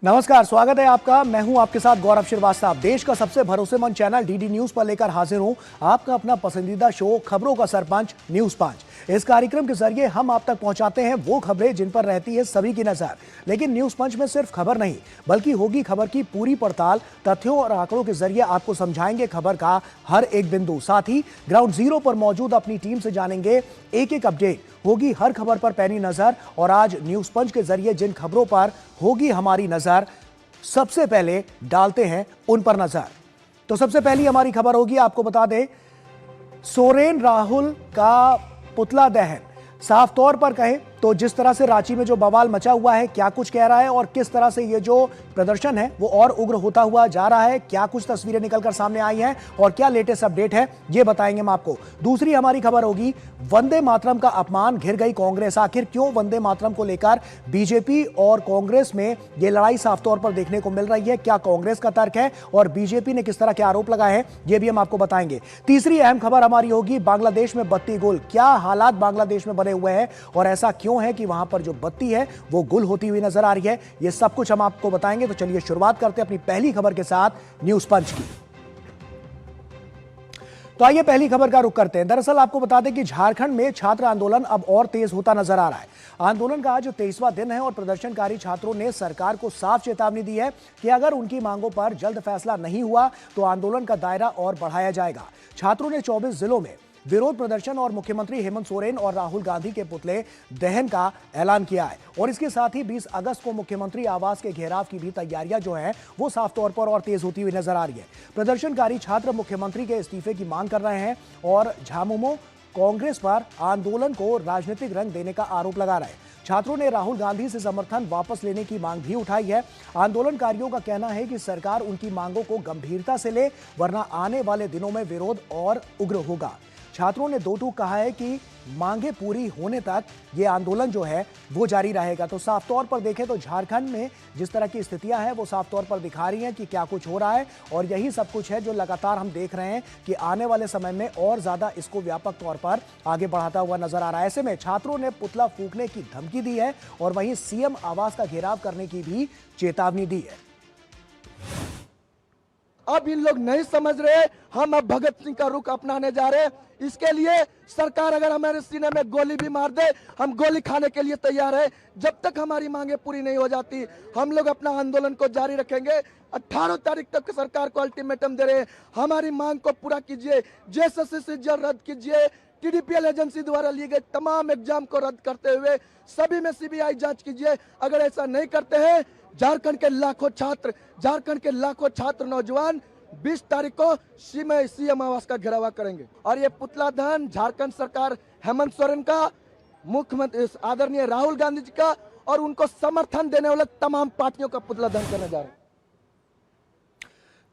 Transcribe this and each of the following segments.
नमस्कार, स्वागत है आपका। मैं हूं आपके साथ गौरव श्रीवास्तव। देश का सबसे भरोसेमंद चैनल डीडी न्यूज पर लेकर हाजिर हूं आपका अपना पसंदीदा शो खबरों का सरपंच न्यूज 5। इस कार्यक्रम के जरिए हम आप तक पहुंचाते हैं वो खबरें जिन पर रहती है सभी की नजर। लेकिन न्यूज पंच में सिर्फ खबर नहीं, बल्कि होगी खबर की पूरी पड़ताल। तथ्यों और आंकड़ों के जरिए आपको समझाएंगे खबर का हर एक बिंदु। साथ ही ग्राउंड जीरो पर मौजूद अपनी टीम से जानेंगे एक एक अपडेट। होगी हर खबर पर पैनी नजर। और आज न्यूज पंच के जरिए जिन खबरों पर होगी हमारी नजर, सबसे पहले डालते हैं उन पर नजर। तो सबसे पहली हमारी खबर होगी, आपको बता दें, सोरेन राहुल का पुतला दहन। साफ तौर पर कहें तो जिस तरह से रांची में जो बवाल मचा हुआ है, क्या कुछ कह रहा है और किस तरह से ये जो प्रदर्शन है वो और उग्र होता हुआ जा रहा है, क्या कुछ तस्वीरें निकलकर सामने आई हैं और क्या लेटेस्ट अपडेट है, ये बताएंगे हम आपको। दूसरी हमारी खबर होगी, वंदे मातरम का अपमान, घिर गई कांग्रेस। आखिर क्यों वंदे मातरम को लेकर बीजेपी और कांग्रेस में ये लड़ाई साफ तौर पर देखने को मिल रही है? क्या कांग्रेस का तर्क है और बीजेपी ने किस तरह के आरोप लगाए हैं, ये भी हम आपको बताएंगे। तीसरी अहम खबर हमारी होगी, बांग्लादेश में बत्ती गुल। क्या हालात बांग्लादेश में बने हुए हैं और ऐसा क्यों है कि वहां पर जो बत्ती है वो गुल होती हुई नजर आ रही है, ये सब कुछ हम आपको बताएंगे। तो चलिए शुरुआत करते हैं अपनी पहली खबर के साथ न्यूज पंच की। तो आइए पहली खबर का रुख करते हैं। दरअसल आपको बता दें कि झारखंड में छात्र आंदोलन अब और तेज होता नजर आ रहा है। आंदोलन का आज 23वां दिन है और प्रदर्शनकारी छात्रों ने सरकार को साफ चेतावनी दी है कि अगर उनकी मांगों पर जल्द फैसला नहीं हुआ तो आंदोलन का दायरा और बढ़ाया जाएगा। छात्रों ने 24 जिलों में विरोध प्रदर्शन और मुख्यमंत्री हेमंत सोरेन और राहुल गांधी के पुतले दहन का ऐलान किया है। और इसके साथ ही 20 अगस्त को मुख्यमंत्री आवास के घेराव की भी तैयारियां जो हैं वो साफ तौर पर और तेज होती हुई नजर आ रही है। प्रदर्शनकारी छात्र मुख्यमंत्री के इस्तीफे की मांग कर रहे हैं और झामुमो कांग्रेस पर आंदोलन को राजनीतिक रंग देने का आरोप लगा रहे हैं। छात्रों ने राहुल गांधी से समर्थन वापस लेने की मांग भी उठाई है। आंदोलनकारियों का कहना है कि सरकार उनकी मांगों को गंभीरता से ले, वरना आने वाले दिनों में विरोध और उग्र होगा। छात्रों ने दो टूक कहा है कि मांगे पूरी होने तक ये आंदोलन जो है वो जारी रहेगा। तो साफ तौर पर देखें तो झारखंड में जिस तरह की स्थितियां हैं वो साफ तौर पर दिखा रही हैं कि क्या कुछ हो रहा है और यही सब कुछ है जो लगातार हम देख रहे हैं कि आने वाले समय में और ज्यादा इसको व्यापक तौर पर आगे बढ़ाता हुआ नजर आ रहा है। ऐसे में छात्रों ने पुतला फूंकने की धमकी दी है और वहीं सीएम आवास का घेराव करने की भी चेतावनी दी है। अब इन लोग नहीं समझ रहे, हम अब भगत सिंह का रुख अपनाने जा रहे हैं। इसके लिए सरकार अगर हमारे सीने में गोली भी मार दे, हम गोली खाने के लिए तैयार है। जब तक हमारी मांगे पूरी नहीं हो जाती, हम लोग अपना आंदोलन को जारी रखेंगे। 18 तारीख तक सरकार को अल्टीमेटम दे रहे हैं, हमारी मांग को पूरा कीजिए, जेएसएससी रद्द कीजिए, टीडीपीएल एजेंसी द्वारा लिए गए तमाम एग्जाम को रद्द करते हुए सभी में सीबीआई जांच कीजिए। अगर ऐसा नहीं करते हैं, झारखंड के लाखों छात्र नौजवान 20 तारीख को सीएम आवास का घेराव करेंगे। और ये पुतला दहन झारखंड सरकार हेमंत सोरेन का, मुख्यमंत्री आदरणीय राहुल गांधी जी का और उनको समर्थन देने वाले तमाम पार्टियों का पुतला दहन करने जा रहे हैं।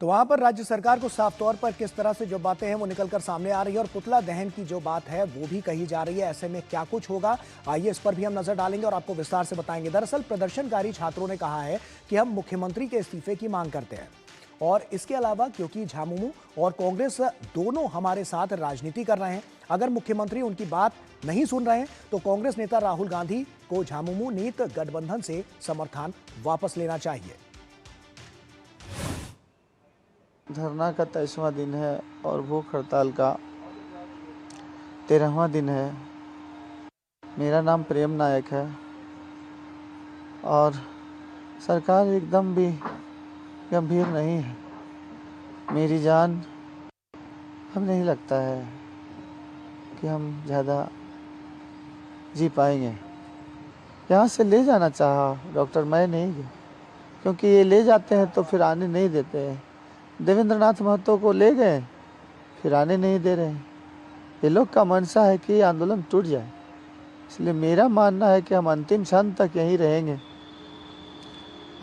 तो वहां पर राज्य सरकार को साफ तौर पर किस तरह से जो बातें हैं वो निकलकर सामने आ रही है और पुतला दहन की जो बात है वो भी कही जा रही है। ऐसे में क्या कुछ होगा, आइए इस पर भी हम नजर डालेंगे और आपको विस्तार से बताएंगे। दरअसल प्रदर्शनकारी छात्रों ने कहा है कि हम मुख्यमंत्री के इस्तीफे की मांग करते हैं और इसके अलावा क्योंकि झामुमो और कांग्रेस दोनों हमारे साथ राजनीति कर रहे हैं, अगर मुख्यमंत्री उनकी बात नहीं सुन रहे हैं तो कांग्रेस नेता राहुल गांधी को झामुमो नीत गठबंधन से समर्थन वापस लेना चाहिए। धरना का 23वां दिन है और भूख हड़ताल का 13वां दिन है। मेरा नाम प्रेम नायक है और सरकार एकदम भी गंभीर नहीं है। मेरी जान अब नहीं लगता है कि हम ज़्यादा जी पाएंगे। यहाँ से ले जाना चाहा डॉक्टर, मैं नहीं गया क्योंकि ये ले जाते हैं तो फिर आने नहीं देते हैं। देवेंद्र नाथ महतो को ले गए, फिर आने नहीं दे रहे हैं। ये लोग का मंशा है कि आंदोलन टूट जाए, इसलिए मेरा मानना है कि हम अंतिम क्षण तक यहीं रहेंगे।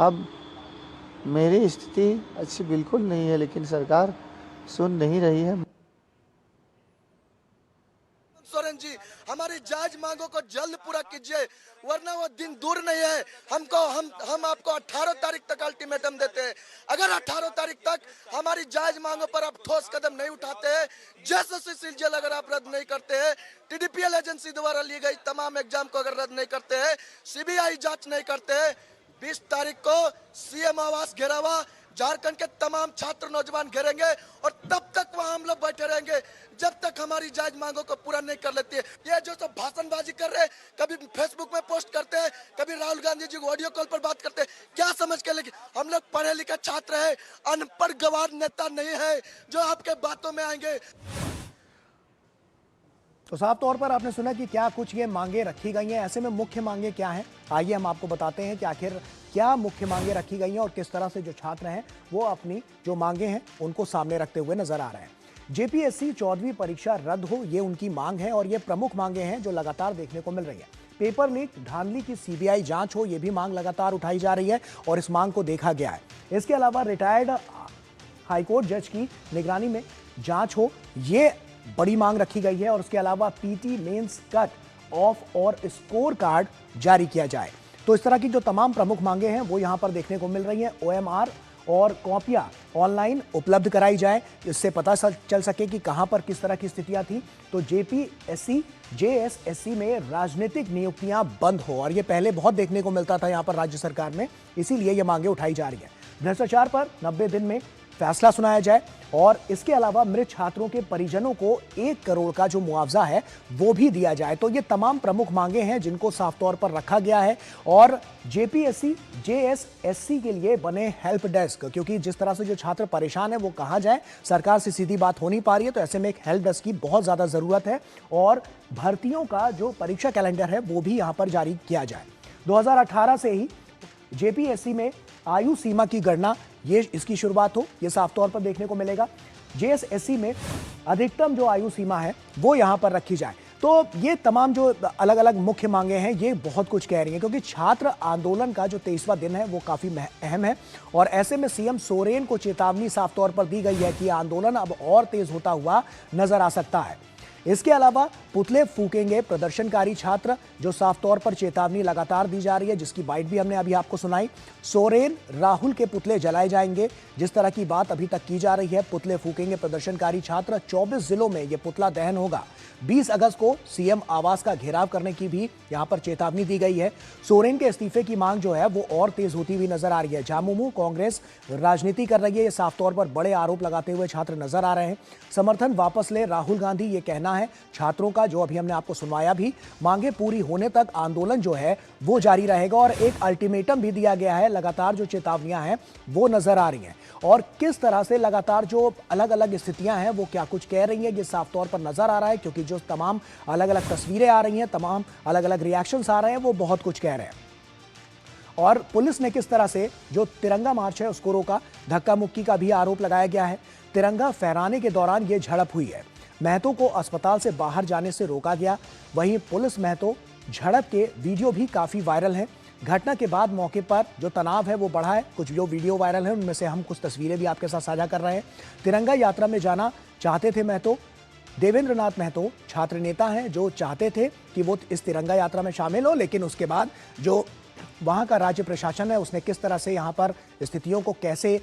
अब मेरी स्थिति अच्छी बिल्कुल नहीं है, लेकिन सरकार सुन नहीं रही है। सोरेन जी, हमारी जायज मांगों को जल्द पूरा कीजिए, वरना वो दिन दूर नहीं है। हम आपको 18 तारीख तक अल्टीमेटम देते हैं। अगर 18 तारीख तक हमारी जायज मांगों पर आप ठोस कदम नहीं उठाते हैं, जेएसएससी जेल अगर आप रद्द नहीं करते हैं, टीडीपीएल एजेंसी द्वारा ली गई तमाम एग्जाम को अगर रद्द नहीं करते हैं, सीबीआई जांच नहीं करते हैं, 20 तारीख को सीएम आवास घेरावा झारखंड के तमाम छात्र नौजवान घेरेंगे और तब तक वहां हम लोग बैठे रहेंगे जब तक हमारी जायज मांगों को पूरा नहीं कर लेती है। ये जो सब भाषणबाजी कर रहे हैं, कभी फेसबुक में पोस्ट करते हैं, कभी राहुल गांधी जी को ऑडियो कॉल पर बात करते हैं, क्या समझ के? लेकिन हम लोग पढ़े लिखे छात्र हैं, अनपढ़ गवार नेता नहीं है जो आपके बातों में आएंगे। तो साफ तौर पर आपने सुना कि क्या कुछ ये मांगे रखी गई हैं। ऐसे में मुख्य मांगे क्या हैं, आइए हम आपको बताते हैं कि आखिर क्या मुख्य मांगे रखी गई हैं और किस तरह से जो छात्र हैं वो अपनी जो मांगे हैं उनको सामने रखते हुए नजर आ रहे हैं। जेपीएससी 14वीं परीक्षा रद्द हो, ये उनकी मांग है और ये प्रमुख मांगे हैं जो लगातार देखने को मिल रही है। पेपर लीक, धांधली की सीबीआई जांच हो, ये भी मांग लगातार उठाई जा रही है और इस मांग को देखा गया है। इसके अलावा रिटायर्ड हाईकोर्ट जज की निगरानी में जांच हो, ये बड़ी मांग रखी गई है और उसके अलावा पीटी मेंस कट ऑफ और स्कोर कार्ड जारी किया जाए। तो इस तरह की जो तमाम प्रमुख मांगे हैं वो यहां पर देखने को मिल रही हैं। ओएमआर और कॉपियां ऑनलाइन उपलब्ध कराई जाए, इससे पता चल सके कि कहां पर किस तरह की स्थितियां थी। तो जेपीएससी जेएसएससी में राजनीतिक नियुक्तियां बंद हो, और ये पहले बहुत देखने को मिलता था यहां पर राज्य सरकार में, इसीलिए ये मांगे उठाई जा रही है। भ्रष्टाचार पर 90 दिन में फैसला सुनाया जाए और इसके अलावा मृत छात्रों के परिजनों को 1 करोड़ का जो मुआवजा है वो भी दिया जाए। तो ये तमाम प्रमुख मांगे हैं जिनको साफ तौर पर रखा गया है। और जेपीएससी जेएसएससी के लिए बने हेल्प डेस्क, क्योंकि जिस तरह से जो छात्र परेशान है वो कहा जाए, सरकार से सीधी बात हो नहीं पा रही है, तो ऐसे में एक हेल्प डेस्क की बहुत ज्यादा जरूरत है। और भर्तियों का जो परीक्षा कैलेंडर है वो भी यहां पर जारी किया जाए। 2018 से ही जेपीएससी में आयु सीमा की गणना, ये इसकी शुरुआत हो, ये साफ तौर पर देखने को मिलेगा। जेएसएससी में अधिकतम जो आयु सीमा है वो यहां पर रखी जाए। तो ये तमाम जो अलग अलग मुख्य मांगे हैं ये बहुत कुछ कह रही हैं, क्योंकि छात्र आंदोलन का जो 23वां दिन है वो काफी अहम है। और ऐसे में सीएम सोरेन को चेतावनी साफ तौर पर दी गई है कि आंदोलन अब और तेज होता हुआ नजर आ सकता है। इसके अलावा पुतले फूकेंगे प्रदर्शनकारी छात्र, जो साफ तौर पर चेतावनी लगातार दी जा रही है, जिसकी बाइट भी हमने अभी आपको सुनाई। सोरेन राहुल के पुतले जलाए जाएंगे, जिस तरह की बात अभी तक की जा रही है। पुतले फूकेंगे प्रदर्शनकारी छात्र, 24 जिलों में यह पुतला दहन होगा। 20 अगस्त को सीएम आवास का घेराव करने की भी यहां पर चेतावनी दी गई है। सोरेन के इस्तीफे की मांग जो है वो और तेज होती हुई नजर आ रही है। झामुमो कांग्रेस राजनीति कर रही है, ये साफ तौर पर बड़े आरोप लगाते हुए छात्र नजर आ रहे हैं। समर्थन वापस ले राहुल गांधी, ये कहना है छात्रों का, जो अभी हमने आपको सुनवाया भी। मांगे पूरी होने तक आंदोलन जो है वो जारी रहेगा और एक अल्टीमेटम भी दिया गया है। लगातार जो चेतावनियां हैं वो नजर आ रही हैं और किस तरह से लगातार जो अलग अलग स्थितियां हैं वो क्या कुछ कह रही हैं ये साफ तौर पर नजर आ रहा है, क्योंकि जो तमाम अलग अलग तस्वीरें आ रही हैं, तमाम अलग अलग रिएक्शंस आ रहे हैं, वो बहुत कुछ कह रहे हैं। और पुलिस ने किस तरह से जो तिरंगा मार्च है उसको रोका, धक्का मुक्की का भी आरोप लगाया गया है। तिरंगा फहराने के दौरान ये झड़प हुई है। महतो को अस्पताल से बाहर जाने से रोका गया। वहीं पुलिस महतो झड़प के वीडियो भी काफी वायरल हैं। घटना के बाद मौके पर जो तनाव है वो बढ़ा है। कुछ जो वीडियो वायरल है उनमें से हम कुछ तस्वीरें भी आपके साथ साझा कर रहे हैं। तिरंगा यात्रा में जाना चाहते थे महतो। देवेंद्र नाथ महतो छात्र नेता हैं जो चाहते थे कि वो इस तिरंगा यात्रा में शामिल हो, लेकिन उसके बाद जो वहां का राज्य प्रशासन है उसने किस तरह से यहां पर स्थितियों को कैसे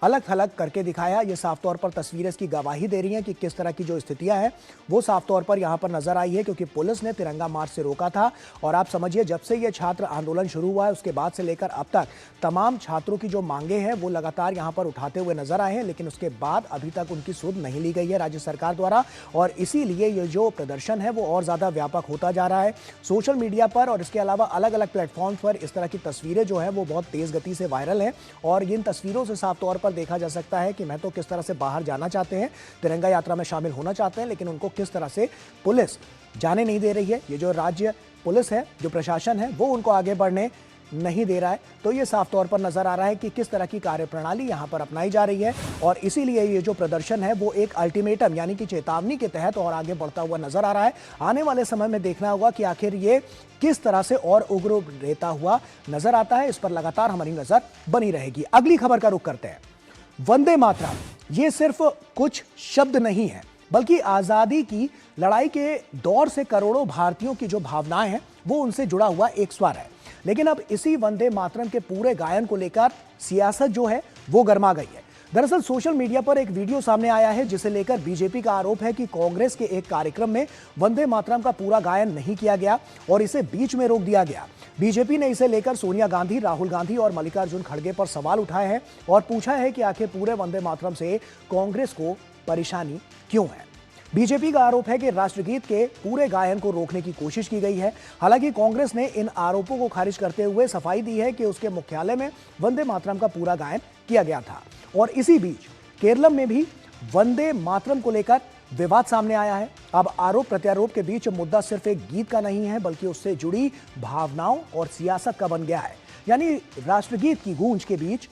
अलग थलग करके दिखाया, ये साफ तौर पर तस्वीरें इसकी गवाही दे रही हैं कि किस तरह की जो स्थितियां हैं वो साफ तौर पर यहां पर नजर आई है, क्योंकि पुलिस ने तिरंगा मार्च से रोका था। और आप समझिए जब से ये छात्र आंदोलन शुरू हुआ है उसके बाद से लेकर अब तक तमाम छात्रों की जो मांगे हैं वो लगातार यहां पर उठाते हुए नजर आए हैं, लेकिन उसके बाद अभी तक उनकी सुध नहीं ली गई है राज्य सरकार द्वारा। और इसीलिए ये जो प्रदर्शन है वो और ज्यादा व्यापक होता जा रहा है। सोशल मीडिया पर और इसके अलावा अलग अलग प्लेटफॉर्म पर इस तरह की तस्वीरें जो है वो बहुत तेज गति से वायरल है और इन तस्वीरों से साफ तौर पर देखा जा सकता है कि महतो किस तरह से बाहर जाना चाहते हैं, तिरंगा यात्रा में शामिल होना चाहते हैं, लेकिन उनको किस तरह से पुलिस जाने नहीं दे रही है। ये जो राज्य पुलिस है, जो प्रशासन है, वो उनको आगे बढ़ने नहीं दे रहा है। तो ये साफ तौर पर नजर आ रहा है कि किस तरह की कार्यप्रणाली यहां पर अपनाई जा रही है और इसीलिए ये जो प्रदर्शन है वो एक अल्टीमेटम यानी कि चेतावनी के तहत और आगे बढ़ता हुआ नजर आ रहा है। आने वाले समय में देखना होगा कि आखिर ये किस तरह से और उग्र रहता हुआ नजर आता है। इस पर लगातार हमारी नजर बनी रहेगी। अगली खबर का रुख करते हैं। वंदे मातरम ये सिर्फ कुछ शब्द नहीं है, बल्कि आजादी की लड़ाई के दौर से करोड़ों भारतीयों की जो भावनाएं हैं वो उनसे जुड़ा हुआ एक स्वर है। लेकिन अब इसी वंदे मातरम के पूरे गायन को लेकर सियासत जो है वो गर्मा गई है। दरअसल सोशल मीडिया पर एक वीडियो सामने आया है जिसे लेकर बीजेपी का आरोप है कि कांग्रेस के एक कार्यक्रम में वंदे मातरम का पूरा गायन नहीं किया गया और इसे बीच में रोक दिया गया। बीजेपी ने इसे लेकर सोनिया गांधी, राहुल गांधी और मल्लिकार्जुन खड़गे पर सवाल उठाए हैं और पूछा है कि आखिर पूरे वंदे मातरम से कांग्रेस को परेशानी क्यों है। बीजेपी का आरोप है कि राष्ट्रगीत के पूरे गायन को रोकने की कोशिश की गई है। हालांकि कांग्रेस ने इन आरोपों को खारिज करते हुए सफाई दी है कि उसके मुख्यालय में वंदे मातरम का पूरा गायन किया गया था। और इसी बीच केरलम में भी वंदे मातरम को लेकर विवाद सामने आया है। अब आरोप प्रत्यारोप के बीच मुद्दा सिर्फ एक गीत का नहीं है बल्कि उससे जुड़ी भावनाओं और सियासत का बन गया है। यानी राष्ट्रगीत की गूंज के बीच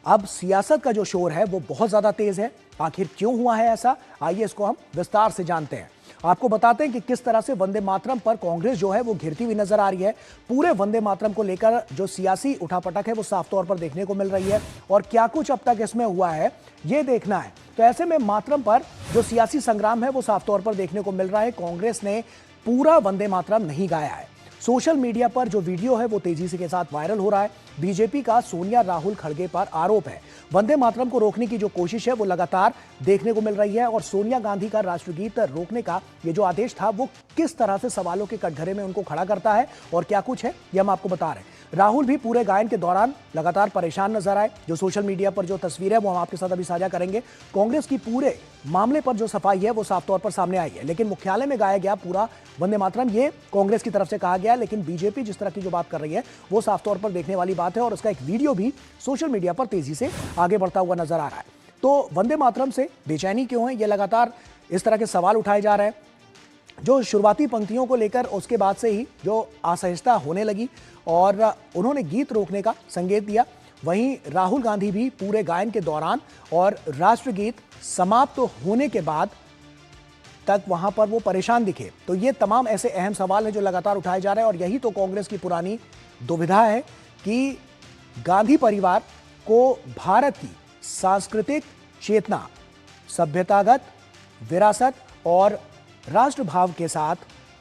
अब सियासत का जो शोर है वो बहुत ज्यादा तेज है। आखिर क्यों हुआ है ऐसा, आइए इसको हम विस्तार से जानते हैं। आपको बताते हैं कि किस तरह से वंदे मातरम पर कांग्रेस जो है वो घिरती हुई नजर आ रही है। पूरे वंदे मातरम को लेकर जो सियासी उठापटक है वो साफ तौर पर देखने को मिल रही है और क्या कुछ अब तक इसमें हुआ है ये देखना है। तो ऐसे में मातरम पर जो सियासी संग्राम है वो साफ तौर पर देखने को मिल रहा है। कांग्रेस ने पूरा वंदे मातरम नहीं गाया है। सोशल मीडिया पर जो वीडियो है वो तेजी से के साथ वायरल हो रहा है। बीजेपी का सोनिया राहुल खड़गे पर आरोप है। वंदे मातरम को रोकने की जो कोशिश है वो लगातार देखने को मिल रही है और सोनिया गांधी का राष्ट्रगीत रोकने का ये जो आदेश था वो किस तरह से सवालों के कटघरे में उनको खड़ा करता है और क्या कुछ है ये हम आपको बता रहे हैं। राहुल भी पूरे गायन के दौरान लगातार परेशान नजर आए। जो सोशल मीडिया पर जो तस्वीर है वो हम आपके साथ अभी साझा करेंगे। कांग्रेस की पूरे मामले पर जो सफाई है वो साफ तौर पर सामने आई है, लेकिन मुख्यालय में गाया गया पूरा वंदे मातरम ये कांग्रेस की तरफ से कहा गया, लेकिन बीजेपी जिस तरह की जो बात कर रही है वो साफ तौर पर देखने वाली बात है और उसका एक वीडियो भी सोशल मीडिया पर तेजी से आगे बढ़ता हुआ नजर आ रहा है। तो वंदे मातरम से बेचैनी क्यों है, ये लगातार इस तरह के सवाल उठाए जा रहे हैं। जो शुरुआती पंक्तियों को लेकर उसके बाद से ही जो असहजता होने लगी और उन्होंने गीत रोकने का संकेत दिया। वहीं राहुल गांधी भी पूरे गायन के दौरान और राष्ट्रगीत समाप्त होने के बाद तक वहां पर वो परेशान दिखे। तो ये तमाम ऐसे अहम सवाल हैं जो लगातार उठाए जा रहे हैं और यही तो कांग्रेस की पुरानी दुविधा है कि गांधी परिवार को भारत की सांस्कृतिक चेतना, सभ्यतागत विरासत और राष्ट्रभाव के साथ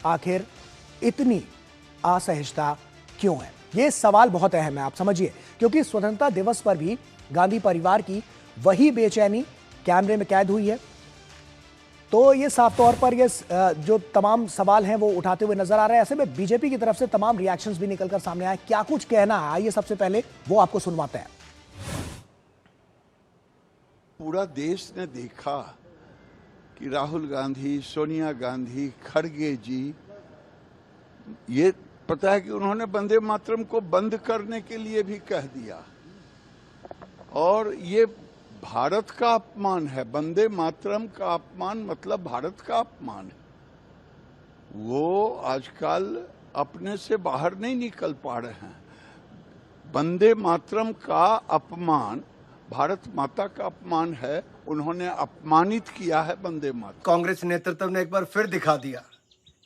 आखिर इतनी असहजता क्यों है। ये सवाल बहुत अहम है, आप समझिए, क्योंकि स्वतंत्रता दिवस पर भी गांधी परिवार की वही बेचैनी कैमरे में कैद हुई है। तो ये साफ तौर पर ये जो तमाम सवाल हैं वो उठाते हुए नजर आ रहे हैं। ऐसे में बीजेपी की तरफ से तमाम रिएक्शंस भी निकलकर सामने आए। क्या कुछ कहना है आइए सबसे पहले वो आपको सुनवाते हैं। पूरा देश ने देखा कि राहुल गांधी, सोनिया गांधी, खड़गे जी, ये पता है कि उन्होंने वंदे मातरम को बंद करने के लिए भी कह दिया और ये भारत का अपमान है। वंदे मातरम का अपमान मतलब भारत का अपमान है। वो आजकल अपने से बाहर नहीं निकल पा रहे हैं। वंदे मातरम का अपमान भारत माता का अपमान है। उन्होंने अपमानित किया है वंदे मातरम। कांग्रेस नेतृत्व ने एक बार फिर दिखा दिया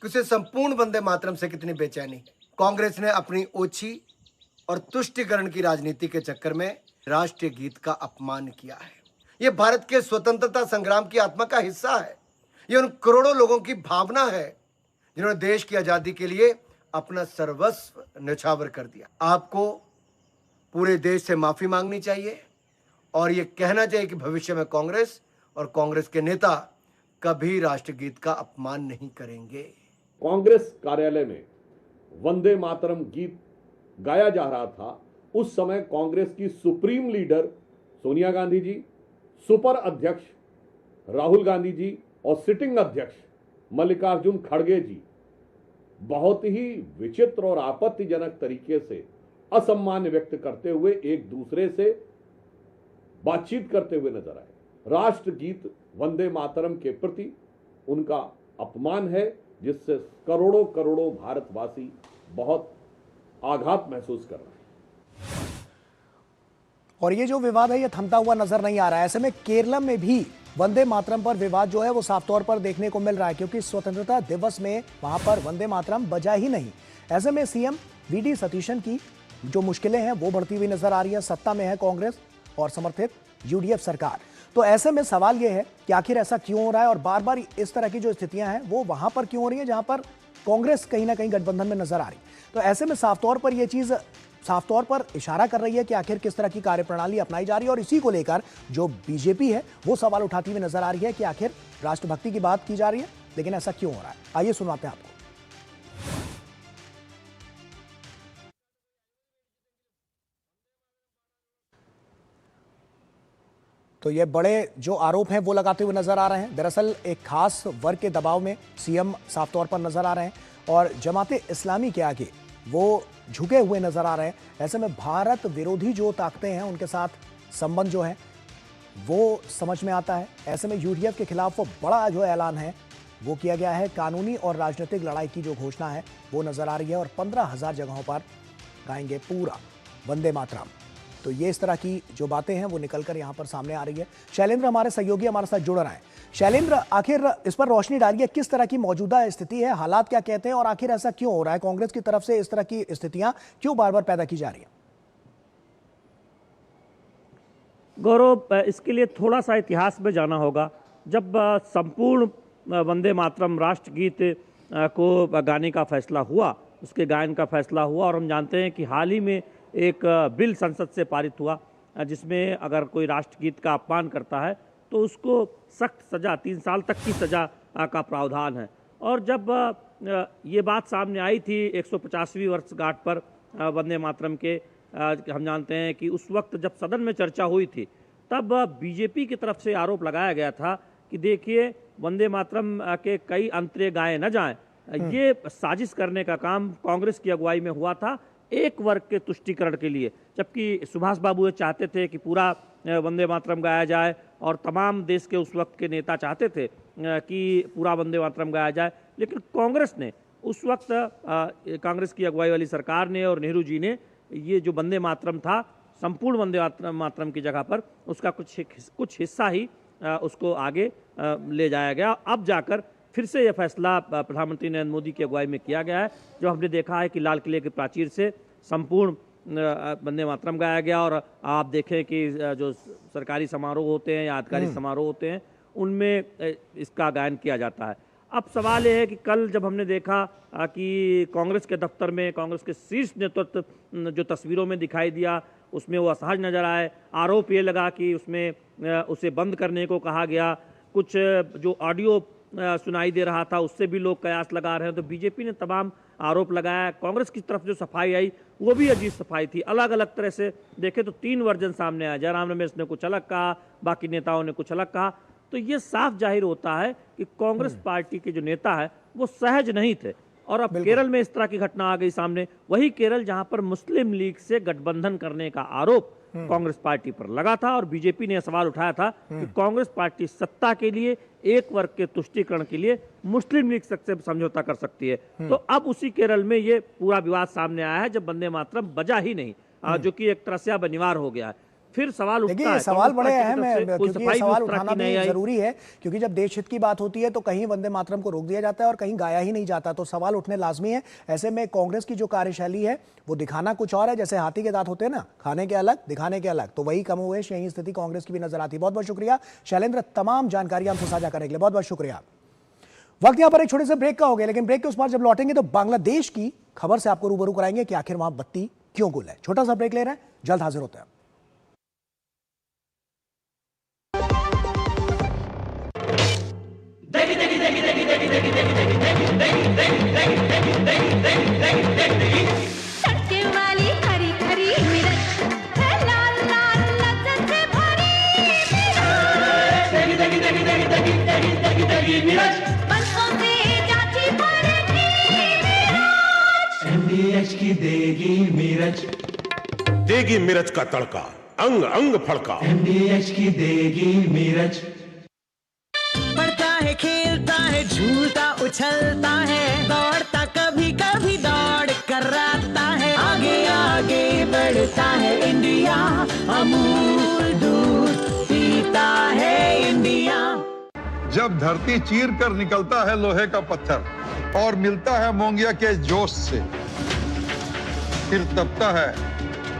कि उसे संपूर्ण वंदे मातरम से कितनी बेचैनी। कांग्रेस ने अपनी ओछी और तुष्टीकरण की राजनीति के चक्कर में राष्ट्रीय गीत का अपमान किया है। यह भारत के स्वतंत्रता संग्राम की आत्मा का हिस्सा है। यह उन करोड़ों लोगों की भावना है जिन्होंने देश की आजादी के लिए अपना सर्वस्व न्यौछावर कर दिया। आपको पूरे देश से माफी मांगनी चाहिए और यह कहना चाहिए कि भविष्य में कांग्रेस और कांग्रेस के नेता कभी राष्ट्रगीत का अपमान नहीं करेंगे। कांग्रेस कार्यालय में वंदे मातरम गीत गाया जा रहा था। उस समय कांग्रेस की supreme leader Sonia Gandhi ji, super अध्यक्ष राहुल गांधी जी और सिटिंग अध्यक्ष मल्लिकार्जुन खड़गे जी बहुत ही विचित्र और आपत्तिजनक तरीके से असम्मान व्यक्त करते हुए एक दूसरे से बातचीत करते हुए नजर आए। राष्ट्रगीत वंदे मातरम के प्रति उनका अपमान है, जिससे करोड़ों करोड़ों भारतवासी बहुत आघात महसूस कर रहे हैं। और ये जो विवाद है ये थमता हुआ नजर नहीं आ रहा है। ऐसे में केरलम में भी वंदे मातरम पर विवाद जो है वो साफ तौर पर देखने को मिल रहा है, क्योंकि स्वतंत्रता दिवस में वहां पर वंदे मातरम बजा ही नहीं। ऐसे में सीएम वीडी सतीशन की जो मुश्किलें हैं वो बढ़ती हुई नजर आ रही है। सत्ता में है कांग्रेस और समर्थित यूडीएफ सरकार। तो ऐसे में सवाल यह है कि आखिर ऐसा क्यों हो रहा है और बार बार इस तरह की जो स्थितियां हैं वो वहां पर क्यों हो रही है जहां पर कांग्रेस कहीं ना कहीं गठबंधन में नजर आ रही। तो ऐसे में साफ तौर पर यह चीज साफ तौर पर इशारा कर रही है कि आखिर किस तरह की कार्यप्रणाली अपनाई जा रही है। और इसी को लेकर जो बीजेपी है वो सवाल उठाती हुई नजर आ रही है कि आखिर राष्ट्रभक्ति की बात की जा रही है, लेकिन ऐसा क्यों हो रहा है। आइए सुनवाते हैं आपको। तो ये बड़े जो आरोप हैं वो लगाते हुए नजर आ रहे हैं। दरअसल एक खास वर्ग के दबाव में सीएम साफ तौर पर नजर आ रहे हैं और जमाते इस्लामी के आगे वो झुके हुए नजर आ रहे हैं। ऐसे में भारत विरोधी जो ताकतें हैं उनके साथ संबंध जो है वो समझ में आता है। ऐसे में यूडीएफ के खिलाफ वो बड़ा जो ऐलान है वो किया गया है। कानूनी और राजनीतिक लड़ाई की जो घोषणा है वो नजर आ रही है और 15,000 जगहों पर गाएंगे पूरा वंदे मातरम। तो ये इस तरह की जो बातें हैं वो निकलकर यहाँ पर सामने आ रही है। शैलेंद्र हमारे सहयोगी हमारे साथ जुड़ रहे हैं। शैलेंद्र, आखिर इस पर रोशनी डालिए, किस तरह की मौजूदा स्थिति है, हालात क्या कहते हैं और आखिर ऐसा क्यों हो रहा है? कांग्रेस की तरफ से इस तरह की स्थितियां क्यों बार बार पैदा की जा रही हैं? गौरव, इसके लिए थोड़ा सा इतिहास में जाना होगा। जब संपूर्ण वंदे मातरम राष्ट्रगीत को गाने का फैसला हुआ, उसके गायन का फैसला हुआ, और हम जानते हैं कि हाल ही में एक बिल संसद से पारित हुआ जिसमें अगर कोई राष्ट्रगीत का अपमान करता है तो उसको सख्त सज़ा, 3 साल तक की सज़ा का प्रावधान है। और जब ये बात सामने आई थी 150वीं वर्षगांठ पर वंदे मातरम के, हम जानते हैं कि उस वक्त जब सदन में चर्चा हुई थी तब बीजेपी की तरफ से आरोप लगाया गया था कि देखिए वंदे मातरम के कई अंतरे गाए न जाएं। ये साजिश करने का काम कांग्रेस की अगुवाई में हुआ था एक वर्ग के तुष्टीकरण के लिए, जबकि सुभाष बाबू ये चाहते थे कि पूरा वंदे मातरम गाया जाए और तमाम देश के उस वक्त के नेता चाहते थे कि पूरा वंदे मातरम गाया जाए। लेकिन कांग्रेस ने उस वक्त, कांग्रेस की अगुवाई वाली सरकार ने और नेहरू जी ने ये जो वंदे मातरम था संपूर्ण वंदे मातरम की जगह पर उसका कुछ हिस्सा ही उसको आगे ले जाया गया। अब जाकर फिर से यह फैसला प्रधानमंत्री नरेंद्र मोदी की अगुवाई में किया गया है। जो हमने देखा है कि लाल किले के प्राचीर से संपूर्ण वंदे मातरम गाया गया, और आप देखें कि जो सरकारी समारोह होते हैं, यादगारी समारोह होते हैं, उनमें इसका गायन किया जाता है। अब सवाल यह है कि कल जब हमने देखा कि कांग्रेस के दफ्तर में कांग्रेस के शीर्ष नेतृत्व जो तस्वीरों में दिखाई दिया उसमें वो असहज नजर आए। आरोप ये लगा कि उसमें उसे बंद करने को कहा गया। कुछ जो ऑडियो सुनाई दे रहा था उससे भी लोग कयास लगा रहे हैं। तो बीजेपी ने तमाम आरोप लगाया। कांग्रेस की तरफ जो सफाई आई वो भी अजीब सफाई थी। अलग अलग तरह से देखे तो 3 वर्जन सामने आया। जयराम रमेश ने कुछ अलग कहा, बाकी नेताओं ने कुछ अलग कहा। तो ये साफ जाहिर होता है कि कांग्रेस पार्टी के जो नेता है वो सहज नहीं थे। और अब केरल में इस तरह की घटना आ गई सामने, वही केरल जहां पर मुस्लिम लीग से गठबंधन करने का आरोप कांग्रेस पार्टी पर लगा था, और बीजेपी ने सवाल उठाया था कि कांग्रेस पार्टी सत्ता के लिए, एक वर्ग के तुष्टीकरण के लिए मुस्लिम लीग से समझौता कर सकती है। तो अब उसी केरल में ये पूरा विवाद सामने आया है जब वंदे मातरम बजा ही नहीं, जो कि एक तरह से अब अनिवार्य हो गया है। फिर सवाल उठता है, सवाल बड़े अहम है क्योंकि ये सवाल उस तरह उठाना की भी नहीं आई। जरूरी है, क्योंकि जब देश हित की बात होती है तो कहीं वंदे मातरम को रोक दिया जाता है और कहीं गाया ही नहीं जाता, तो सवाल उठने लाजमी है। ऐसे में कांग्रेस की जो कार्यशैली है वो दिखाना कुछ और है, जैसे हाथी के दांत होते हैं ना, खाने के अलग दिखाने के अलग, तो वही कमोवेश यही स्थिति कांग्रेस की भी नजर आती है। बहुत बहुत शुक्रिया शैलेंद्र, तमाम जानकारी हमसे साझा करने के लिए बहुत बहुत शुक्रिया। वक्त यहाँ पर एक छोटे से ब्रेक का हो गया, लेकिन ब्रेक के उस पार जब लौटेंगे तो बांग्लादेश की खबर से आपको रूबरू कराएंगे कि आखिर वहां बत्ती क्यों गुल है। छोटा सा ब्रेक ले रहे हैं, जल्द हाजिर होते हैं। तड़के वाली हरी हरी मिर्च है, लाल लाल लज्जत से भरी मिर्च, बरसों से जाती पड़ती मिर्च। MDH की देगी मिर्च, देगी मिर्च का तड़का, अंग अंग फड़का। MDH की देगी मिर्च। बढ़ता है, खेलता है, झूलता उछलता है, दौड़ता कभी कभी दौड़ कराता है, आगे आगे बढ़ता है इंडिया, अमूल दूध पीता है इंडिया। जब धरती चीर कर निकलता है लोहे का पत्थर और मिलता है मोंगिया के जोश से, फिर तपता है,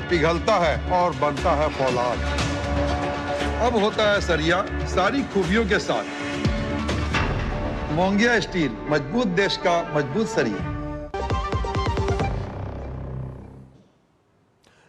पिघलता है और बनता है फौलाद। अब होता है सरिया सारी खूबियों के साथ। मोंगिया स्टील, मजबूत देश का मजबूत सरिया।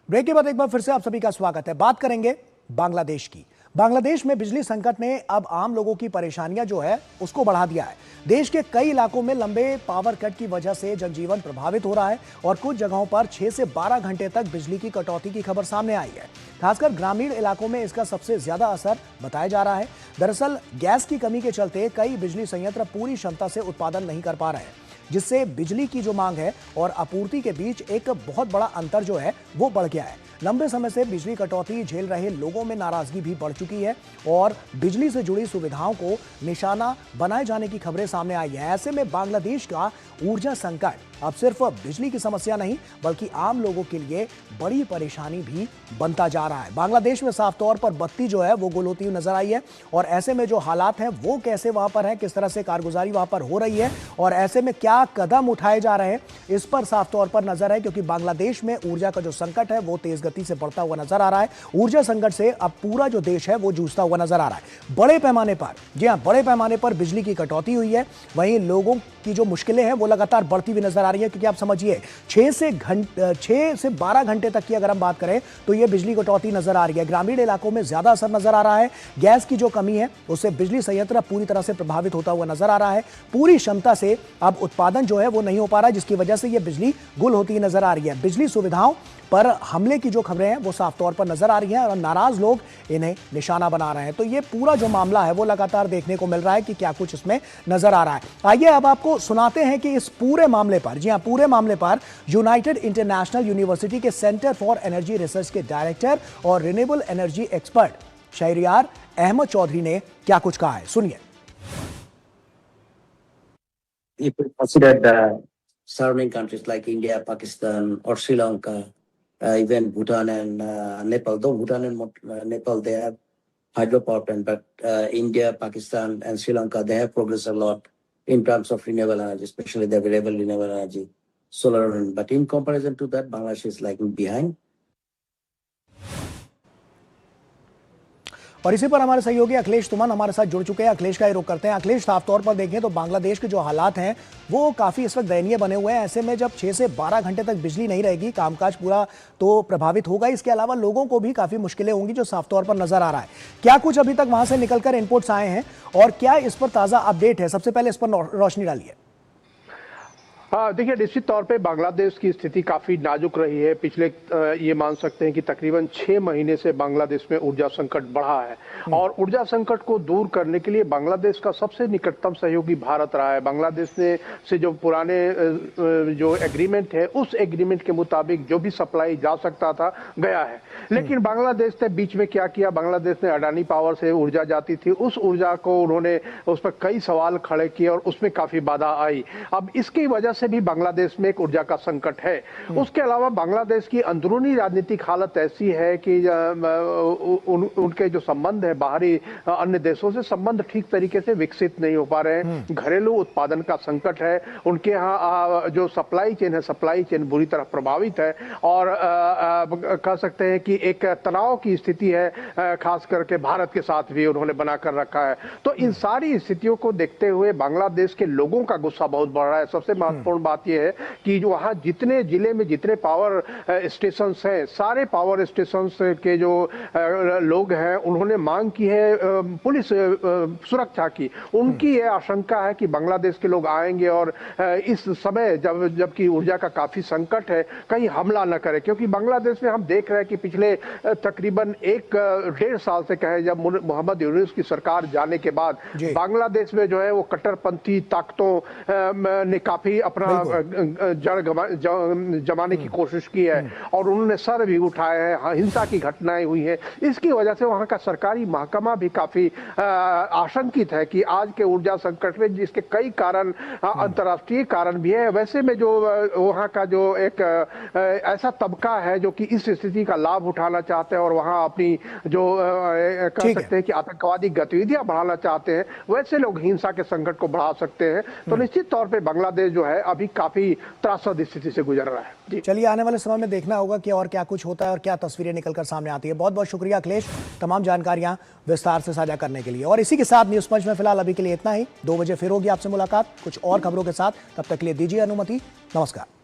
ब्रेक के बाद एक बार फिर से आप सभी का स्वागत है। बात करेंगे बांग्लादेश की। बांग्लादेश में बिजली संकट ने अब आम लोगों की परेशानियां जो है उसको बढ़ा दिया है। देश के कई इलाकों में लंबे पावर कट की वजह से जनजीवन प्रभावित हो रहा है और कुछ जगहों पर 6 से 12 घंटे तक बिजली की कटौती की खबर सामने आई है। खासकर ग्रामीण इलाकों में इसका सबसे ज्यादा असर बताया जा रहा है। दरअसल गैस की कमी के चलते कई बिजली संयंत्र पूरी क्षमता से उत्पादन नहीं कर पा रहे हैं, जिससे बिजली की जो मांग है और आपूर्ति के बीच एक बहुत बड़ा अंतर जो है वो बढ़ गया है। लंबे समय से बिजली कटौती झेल रहे लोगों में नाराजगी भी बढ़ चुकी है और बिजली से जुड़ी सुविधाओं को निशाना बनाए जाने की खबरें सामने आई हैं। ऐसे में बांग्लादेश का ऊर्जा संकट अब सिर्फ बिजली की समस्या नहीं बल्कि आम लोगों के लिए बड़ी परेशानी भी बनता जा रहा है। बांग्लादेश में साफ तौर पर बत्ती जो है वो गुल होती हुई नजर आई है और ऐसे में जो हालात हैं वो कैसे वहां पर है, किस तरह से कारगुजारी वहां पर हो रही है और ऐसे में क्या कदम उठाए जा रहे हैं, इस पर साफ तौर पर नजर है, क्योंकि बांग्लादेश में ऊर्जा का जो संकट है वो तेज गति से बढ़ता हुआ नजर आ रहा है। ऊर्जा संकट से अब पूरा जो देश है वो जूझता हुआ नजर आ रहा है। बड़े पैमाने पर, जी हां, बड़े पैमाने पर बिजली की कटौती हुई है। वहीं लोगों की जो मुश्किलें हैं वो लगातार बढ़ती हुई नजर आ रही है, क्योंकि आप समझिए 6 से 12 घंटे तक की अगर हम बात करें तो ये बिजली कटौती नजर आ रही है। ग्रामीण इलाकों में ज्यादा असर नजर आ रहा है। गैस की जो कमी है उससे बिजली संयंत्र पूरी तरह से प्रभावित होता हुआ नजर आ रहा है। पूरी क्षमता से अब उत्पादन जो है वो नहीं हो पा रहा है, जिसकी वजह से ये बिजली गुल होती नजर आ रही है। बिजली सुविधाओं पर हमले की जो खबरें हैं वो साफ तौर पर नजर आ रही हैं और नाराज लोग इन्हें निशाना बना रहे हैं। तो ये पूरा जो मामला है वो लगातार देखने को मिल रहा है कि क्या कुछ इसमें नजर आ रहा है। आइए अब आपको सुनाते हैं कि इस पूरे मामले पर, जी हां, पूरे मामले पर यूनाइटेड इंटरनेशनल यूनिवर्सिटी के सेंटर फॉर एनर्जी रिसर्च के डायरेक्टर और renewable energy expert Shahriar Ahmed Chowdhury ने क्या कुछ कहा है, सुनिए। Surrounding countries like India, Pakistan, or Sri Lanka, even Bhutan and Nepal. Though Bhutan and Nepal, they have hydropower plant, but India, Pakistan, and Sri Lanka, they have progressed a lot in terms of renewable energy, especially the available renewable energy, solar and wind. But in comparison to that, Bangladesh is lagging behind. और इसी पर हमारे सहयोगी अखिलेश तुमन हमारे साथ जुड़ चुके हैं। अखिलेश का ही रुख करते हैं। अखिलेश, साफ तौर पर देखें तो बांग्लादेश के जो हालात हैं वो काफी इस वक्त दयनीय बने हुए हैं। ऐसे में जब 6 से 12 घंटे तक बिजली नहीं रहेगी, कामकाज पूरा तो प्रभावित होगा, इसके अलावा लोगों को भी काफी मुश्किलें होंगी, जो साफ तौर पर नजर आ रहा है। क्या कुछ अभी तक वहां से निकलकर इनपुट्स आए हैं और क्या इस पर ताजा अपडेट है? सबसे पहले इस पर रोशनी डालिए। हाँ, देखिए, निश्चित तौर पे बांग्लादेश की स्थिति काफी नाजुक रही है। पिछले ये मान सकते हैं कि तकरीबन 6 महीने से बांग्लादेश में ऊर्जा संकट बढ़ा है और ऊर्जा संकट को दूर करने के लिए बांग्लादेश का सबसे निकटतम सहयोगी भारत रहा है। बांग्लादेश ने से जो पुराने जो एग्रीमेंट है उस एग्रीमेंट के मुताबिक जो भी सप्लाई जा सकता था गया है, लेकिन बांग्लादेश ने बीच में क्या किया, बांग्लादेश ने अडानी पावर से ऊर्जा जाती थी, उस ऊर्जा को उन्होंने उस पर कई सवाल खड़े किए और उसमें काफी बाधा आई। अब इसकी वजह से भी बांग्लादेश में एक ऊर्जा का संकट है। उसके अलावा बांग्लादेश की अंदरूनी राजनीतिक हालत ऐसी है कि उनके जो संबंध है बाहरी अन्य देशों से संबंध ठीक तरीके से विकसित नहीं हो पा रहे हैं। घरेलू उत्पादन का संकट है। उनके यहाँ जो सप्लाई चेन है, सप्लाई चेन बुरी तरह प्रभावित है और कह सकते हैं कि एक तनाव की स्थिति है, खास करके भारत के साथ भी उन्होंने बनाकर रखा है। तो इन सारी स्थितियों को देखते हुए बांग्लादेश के लोगों का गुस्सा बहुत बढ़ रहा है। सबसे महत्वपूर्ण बात यह है कि जो वहां जितने जिले में जितने पावर स्टेशन हैं, सारे पावर स्टेशन के जो लोग हैं उन्होंने मांग की है पुलिस सुरक्षा की। उनकी यह आशंका है कि बांग्लादेश के लोग आएंगे और इस समय जबकि ऊर्जा का काफी संकट है, कहीं हमला न करे, क्योंकि बांग्लादेश में हम देख रहे हैं कि पिछले तकरीबन 1-1.5 साल से कहे जब मोहम्मद यूनुस की सरकार जाने के बाद बांग्लादेश में जो है वो कट्टरपंथी ताकतों ने काफी अपना जड़ जमाने की कोशिश की है और उन्होंने सर भी उठाए हैं, हिंसा की घटनाएं हुई हैं। इसकी वजह से वहां का सरकारी महकमा भी काफी आशंकित है कि आज के ऊर्जा संकट में, जिसके कई कारण अंतर्राष्ट्रीय कारण भी है, वैसे में जो वहां का जो एक ऐसा तबका है जो कि इस स्थिति का लाभ उठाना चाहते हैं और वहां अपनी जो कह सकते हैं कि आतंकवादी गतिविधियां बढ़ाना चाहते हैं, वैसे लोग हिंसा के संकट को बढ़ा सकते हैं। तो निश्चित तौर पर बांग्लादेश जो है अभी काफी त्रासद स्थिति से गुजर रहा है। चलिए, आने वाले समय में देखना होगा कि और क्या कुछ होता है और क्या तस्वीरें निकलकर सामने आती है। बहुत बहुत शुक्रिया अखिलेश, तमाम जानकारियां विस्तार से साझा करने के लिए। और इसी के साथ न्यूज पंच में फिलहाल अभी के लिए इतना ही। 2 बजे फिर होगी आपसे मुलाकात कुछ और खबरों के साथ। तब तक के लिए दीजिए अनुमति। नमस्कार।